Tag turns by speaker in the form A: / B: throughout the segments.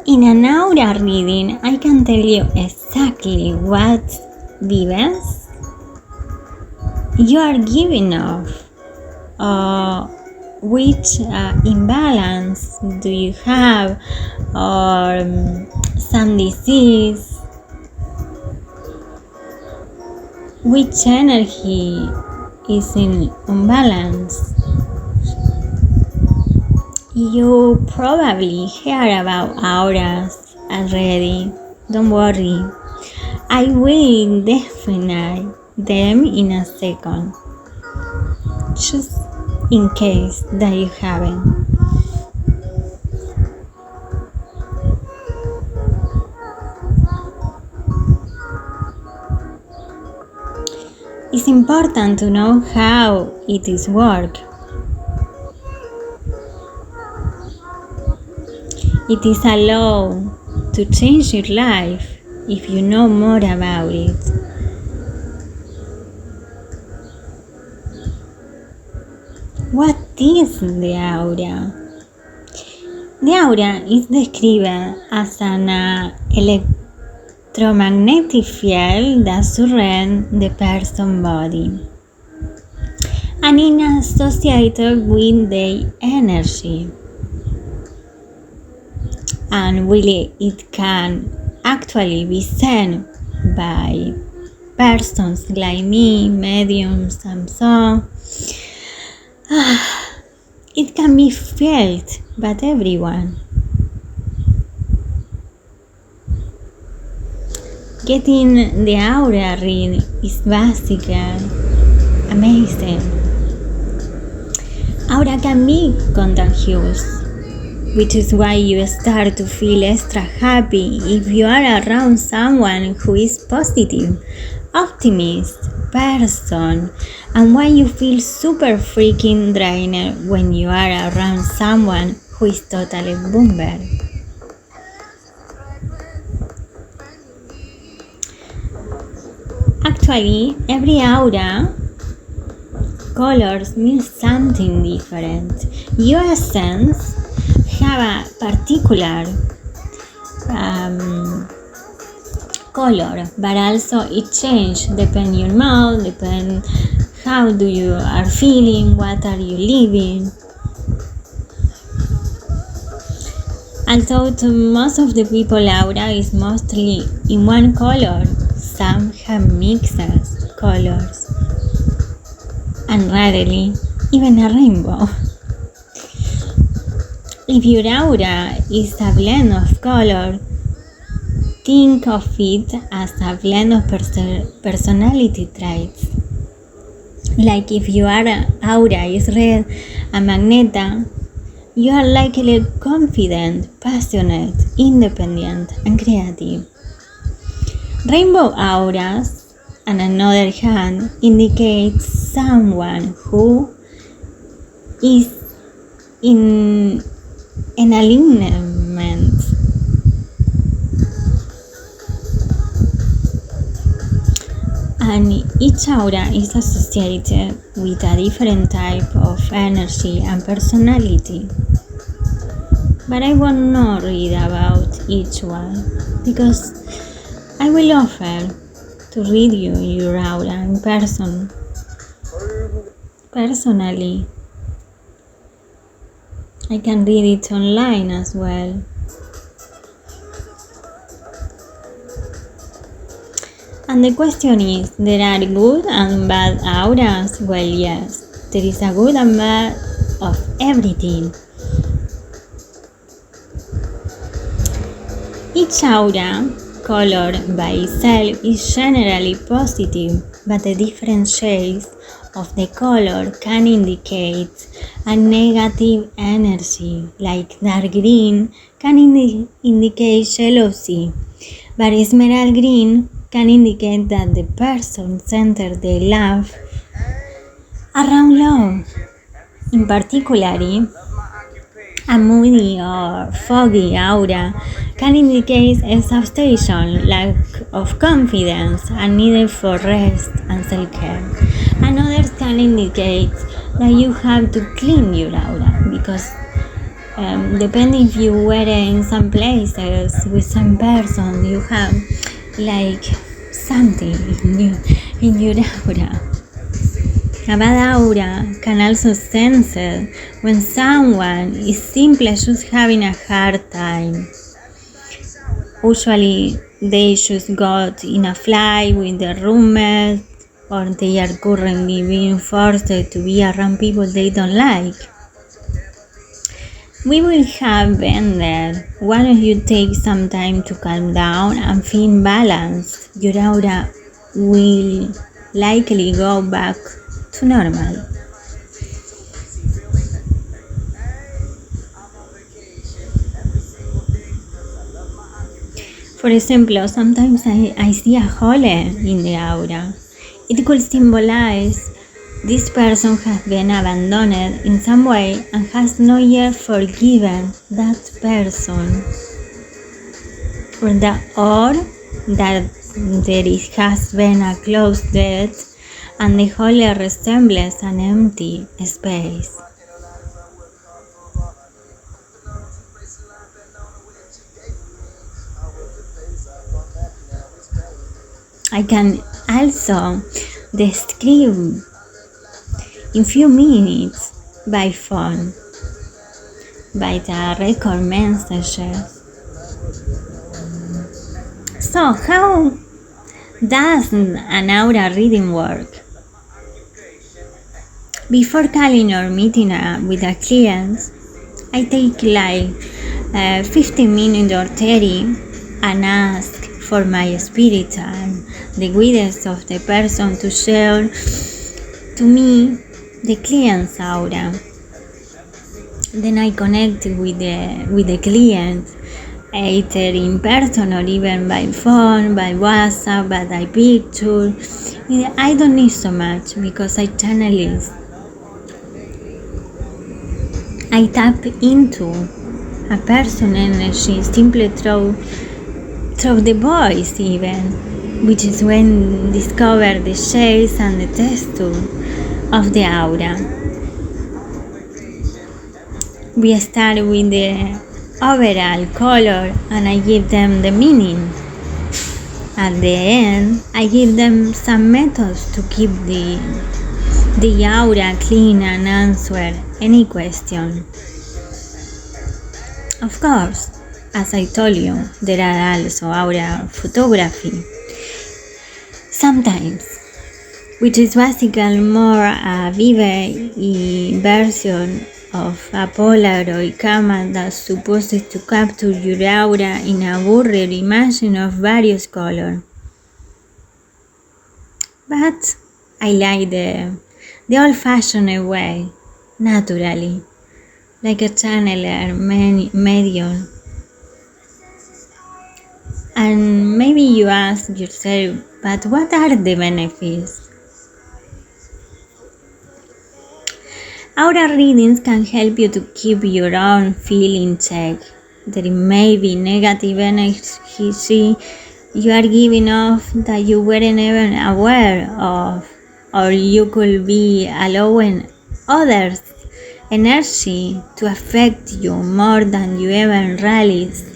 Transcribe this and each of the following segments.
A: In an aura reading, I can tell you exactly what vibes you are giving off, which imbalance do you have, or some disease, which energy is in imbalance. You probably hear about auras already. Don't worry, I will define them in a second, just in case that you haven't. It's important to know how it is work. It is allowed to change your life if you know more about it. What is the aura? The aura is described as an electromagnetic field that surrounds the person's body and is associated with their energy. And really, it can actually be seen by persons like me, mediums, and so on. It can be felt by everyone. Getting the aura read is basically amazing. Aura can be contagious, which is why you start to feel extra happy if you are around someone who is positive, optimist person, and why you feel super freaking drained when you are around someone who is totally bomber. Actually, every aura colors mean something different. Your essence have a particular color, but also it changes depending your mood, depend how do you are feeling, what are you living. Although to most of the people aura is mostly in one color, some have mixed colors and rarely even a rainbow. If your aura is a blend of color, think of it as a blend of personality traits. Like if your aura is red and magenta, you are likely confident, passionate, independent, and creative. Rainbow auras, on another hand, indicate someone who is in an alignment and each aura is associated with a different type of energy and personality. But I will not read about each one because I will offer to read you your aura in person. Personally, I can read it online as well. And the question is, there are good and bad auras? Well, yes, there is a good and bad of everything. Each aura, color by itself, is generally positive, but the different shades of the color can indicate a negative energy, like dark green can indicate jealousy, but emerald green can indicate that the person centers their love around love. In particular, a moody or foggy aura can indicate exhaustion, lack of confidence, and need for rest and self-care. And others can indicate that you have to clean your aura because depending if you were in some places with some person, you have like something in your aura. A bad aura can also sense it when someone is simply just having a hard time. Usually they just got in a flight with their roommate, or they are currently being forced to be around people they don't like. We will have been there. Why don't you take some time to calm down and feel balanced? Your aura will likely go back to normal. For example, sometimes I see a hole in the aura. It could symbolize this person has been abandoned in some way and has not yet forgiven that person. Or that there has been a closed death and the hole resembles an empty space. I can also describe in few minutes by phone, by the record messages. So how does an aura reading work? Before calling or meeting with a client, I take like 15 minutes or 30 and ask for my spirit and the guidance of the person to share to me the client's aura. Then I connect with the client, either in person or even by phone, by WhatsApp, by picture. I don't need so much because I channelize. I tap into a person's energy simply through the voice even, which is when discover the shades and the texture of the aura. We start with the overall color and I give them the meaning. At the end, I give them some methods to keep the aura clean and answer any question. Of course, as I told you, there are also aura photography. Sometimes, which is basically more a vivid version of a Polaroid camera that's supposed to capture your aura in a blurred image of various colors. But I like the old-fashioned way, naturally, like a channeler medium. And maybe you ask yourself, but what are the benefits? Aura readings can help you to keep your own feeling in check. There may be negative energy you are giving off that you weren't even aware of, or you could be allowing others' energy to affect you more than you even realize.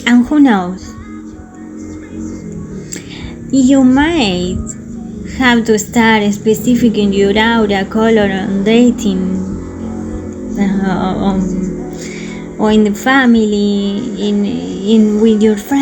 A: And who knows? You might have to start specifying your aura color on dating, or in the family, in with your friends.